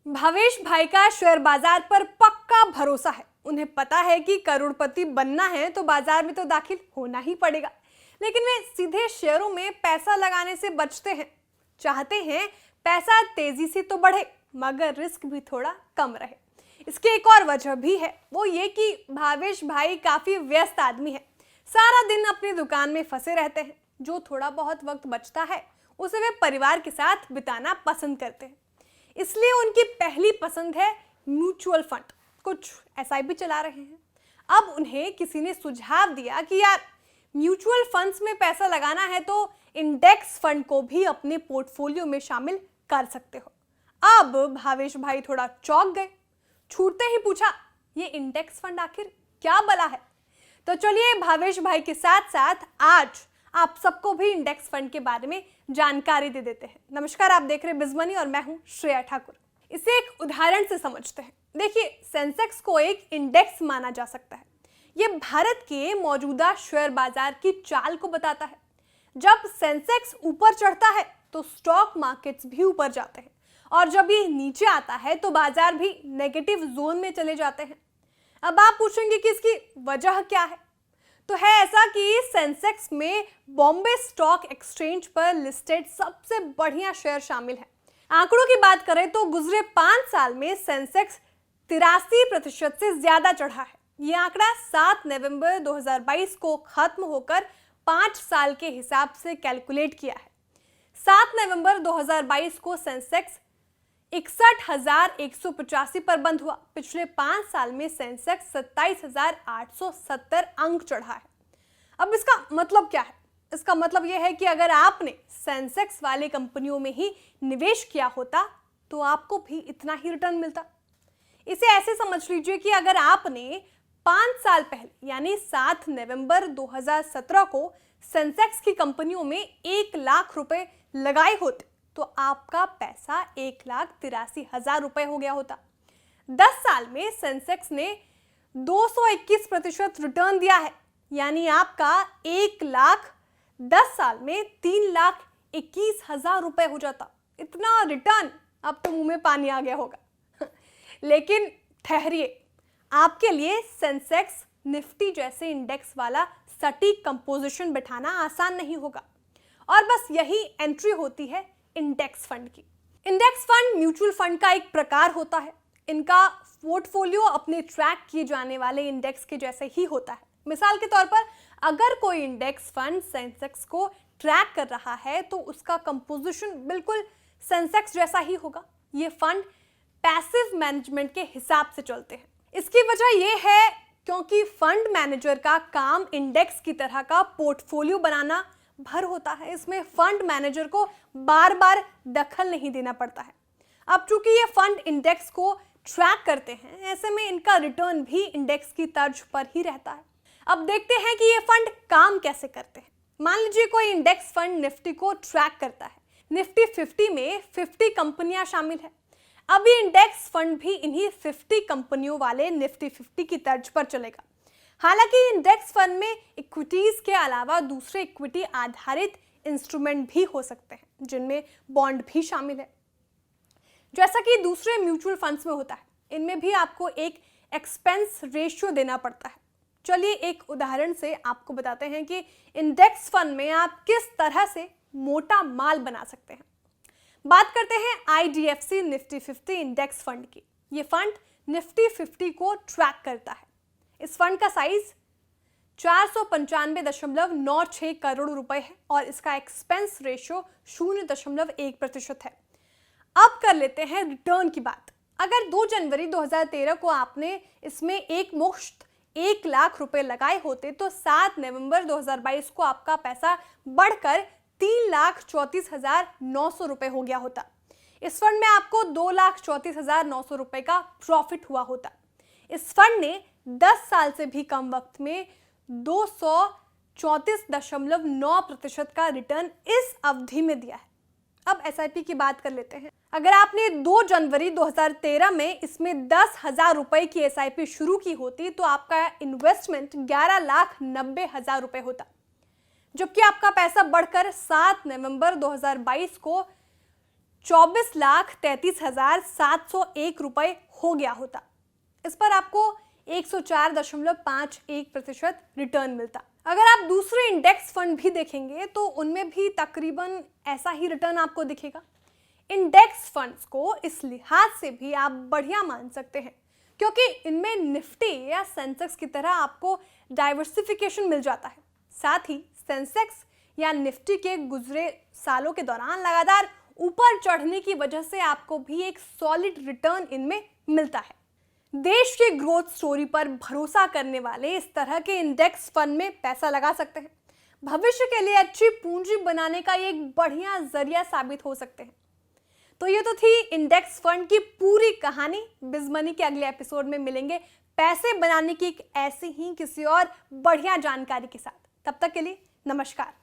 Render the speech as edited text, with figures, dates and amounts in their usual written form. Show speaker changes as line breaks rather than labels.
भावेश भाई का शेयर बाजार पर पक्का भरोसा है। उन्हें पता है कि करोड़पति बनना है तो बाजार में तो दाखिल होना ही पड़ेगा, लेकिन वे सीधे शेयरों में पैसा लगाने से बचते हैं। चाहते हैं पैसा तेजी से तो बढ़े मगर रिस्क भी थोड़ा कम रहे। इसकी एक और वजह भी है, वो ये कि भावेश भाई काफी व्यस्त आदमी है। सारा दिन अपनी दुकान में फंसे रहते हैं। जो थोड़ा बहुत वक्त बचता है उसे वे परिवार के साथ बिताना पसंद करते हैं। इसलिए उनकी पहली पसंद है म्यूचुअल फंड। कुछ एसआईपी चला रहे हैं। अब उन्हें किसी ने सुझाव दिया कि यार म्यूचुअल फंड्स में पैसा लगाना है तो इंडेक्स फंड को भी अपने पोर्टफोलियो में शामिल कर सकते हो। अब भावेश भाई थोड़ा चौंक गए। छूटते ही पूछा, ये इंडेक्स फंड आखिर क्या बला है? तो चलिए भावेश भाई के साथ साथ आज आप सबको भी इंडेक्स फंड के बारे में जानकारी दे देते हैं। नमस्कार, आप देख रहे हैं बिज़ मनी और मैं हूं श्रेया ठाकुर। इसे एक उदाहरण से समझते हैं। देखिए, सेंसेक्स को एक इंडेक्स माना जा सकता है। यह भारत के मौजूदा शेयर बाजार की चाल को बताता है। जब सेंसेक्स ऊपर चढ़ता है तो स्टॉक मार्केट्स भी ऊपर जाते हैं, और जब ये नीचे आता है तो बाजार भी नेगेटिव जोन में चले जाते हैं। अब आप पूछेंगे कि इसकी वजह क्या है? तो है ऐसा कि सेंसेक्स में बॉम्बे स्टॉक एक्सचेंज पर लिस्टेड सबसे बढ़िया शेयर शामिल है। आंकड़ों की बात करें तो गुजरे 5 साल में सेंसेक्स 83% से ज्यादा चढ़ा है। यह आंकड़ा 7 नवंबर 2022 को खत्म होकर 5 साल के हिसाब से कैलकुलेट किया है। 7 नवंबर 2022 को सेंसेक्स 61,185 पर बंद हुआ। पिछले 5 साल में सेंसेक्स 27,870 अंक चढ़ा है। अब इसका मतलब क्या है? इसका मतलब यह है कि अगर आपने सेंसेक्स वाले कंपनियों में ही निवेश किया होता तो आपको भी इतना ही रिटर्न मिलता। इसे ऐसे समझ लीजिए कि अगर आपने 5 साल पहले यानी 7 नवंबर 2017 को सेंसेक्स की कंपनियों में 1 लाख रुपए लगाए होते तो आपका पैसा 1,83,000 रुपए हो गया होता। 10 साल में सेंसेक्स ने 221% रिटर्न दिया है, यानी आपका 1 लाख 10 साल में 3,21,000 रुपए हो जाता। इतना रिटर्न, अब तो मुंह में पानी आ गया होगा। लेकिन ठहरिए, आपके लिए सेंसेक्स निफ्टी जैसे इंडेक्स वाला सटीक कंपोजिशन बिठाना आसान नहीं होगा, और बस यही एंट्री होती है इंडेक्स फंड की। इंडेक्स फंड म्यूचुअल फंड का एक प्रकार होता है। इनका पोर्टफोलियो अपने ट्रैक किए जाने वाले इंडेक्स के जैसे ही होता है। मिसाल के तौर पर अगर कोई इंडेक्स फंड सेंसेक्स को ट्रैक कर रहा है तो उसका कंपोजिशन बिल्कुल सेंसेक्स जैसा ही होगा। ये फंड पैसिव मैनेजमेंट के हिसाब से चलते हैं। इसकी वजह यह है क्योंकि फंड मैनेजर का काम इंडेक्स की तरह का पोर्टफोलियो बनाना भर होता है। इसमें फंड मैनेजर को बार बार दखल नहीं देना पड़ता है। अब चूंकि ये फंड इंडेक्स को ट्रैक करते हैं, ऐसे में इनका रिटर्न भी इंडेक्स की तर्ज पर ही रहता है। अब देखते हैं कि ये फंड काम कैसे करते हैं। मान लीजिए कोई इंडेक्स फंड निफ्टी को ट्रैक करता है। निफ्टी 50 में 50 कंपनियां शामिल है। अब ये इंडेक्स फंड भी इन्हीं 50 कंपनियों वाले निफ्टी 50 की तर्ज पर चलेगा। हालांकि इंडेक्स फंड में इक्विटीज के अलावा दूसरे इक्विटी आधारित इंस्ट्रूमेंट भी हो सकते हैं, जिनमें बॉन्ड भी शामिल है, जैसा कि दूसरे म्यूचुअल फंड्स में होता है। इनमें भी आपको एक एक्सपेंस रेशियो देना पड़ता है। चलिए एक उदाहरण से आपको बताते हैं कि इंडेक्स फंड में आप किस तरह से मोटा माल बना सकते हैं। बात करते हैं IDFC निफ्टी 50 इंडेक्स फंड की। ये फंड निफ्टी 50 को ट्रैक करता है। इस फंड का साइज 495.96 करोड़ रुपए है और इसका एक्सपेंस रेशियो 0.1% है। अब कर लेते हैं रिटर्न की बात। अगर 2 जनवरी 2013 को आपने इसमें एक मुश्त 1 लाख रुपए लगाए होते तो 7 नवंबर 2022 को आपका पैसा बढ़कर 3,34,900 रुपए हो गया होता। इस फंड में आपको 2,34,900 रुपए का प्रॉफिट हुआ होता। इस फंड ने 10 साल से भी कम वक्त में 234.9% का रिटर्न इस अवधि में दिया है। अब एसआईपी की बात कर लेते हैं। अगर आपने 2 जनवरी 2013 में इसमें 10,000 रुपए की एसआईपी शुरू की होती तो आपका इन्वेस्टमेंट 11,90,000 रुपए होता, जबकि आपका पैसा बढ़कर 7 नवंबर 2022 को 24,33,701 रुपए हो गया होता। इस पर आपको 104.51% रिटर्न मिलता। अगर आप दूसरे इंडेक्स फंड भी देखेंगे तो उनमें भी तकरीबन ऐसा ही रिटर्न आपको दिखेगा। इंडेक्स फंड्स को इस लिहाज से भी आप बढ़िया मान सकते हैं क्योंकि इनमें निफ्टी या सेंसेक्स की तरह आपको डाइवर्सिफिकेशन मिल जाता है। साथ ही सेंसेक्स या निफ्टी के गुजरे सालों के दौरान लगातार ऊपर चढ़ने की वजह से आपको भी एक सॉलिड रिटर्न इनमें मिलता है। देश के ग्रोथ स्टोरी पर भरोसा करने वाले इस तरह के इंडेक्स फंड में पैसा लगा सकते हैं। भविष्य के लिए अच्छी पूंजी बनाने का एक बढ़िया जरिया साबित हो सकते हैं। तो ये तो थी इंडेक्स फंड की पूरी कहानी। बिज़ मनी के अगले एपिसोड में मिलेंगे पैसे बनाने की एक ऐसी ही किसी और बढ़िया जानकारी के साथ। तब तक के लिए नमस्कार।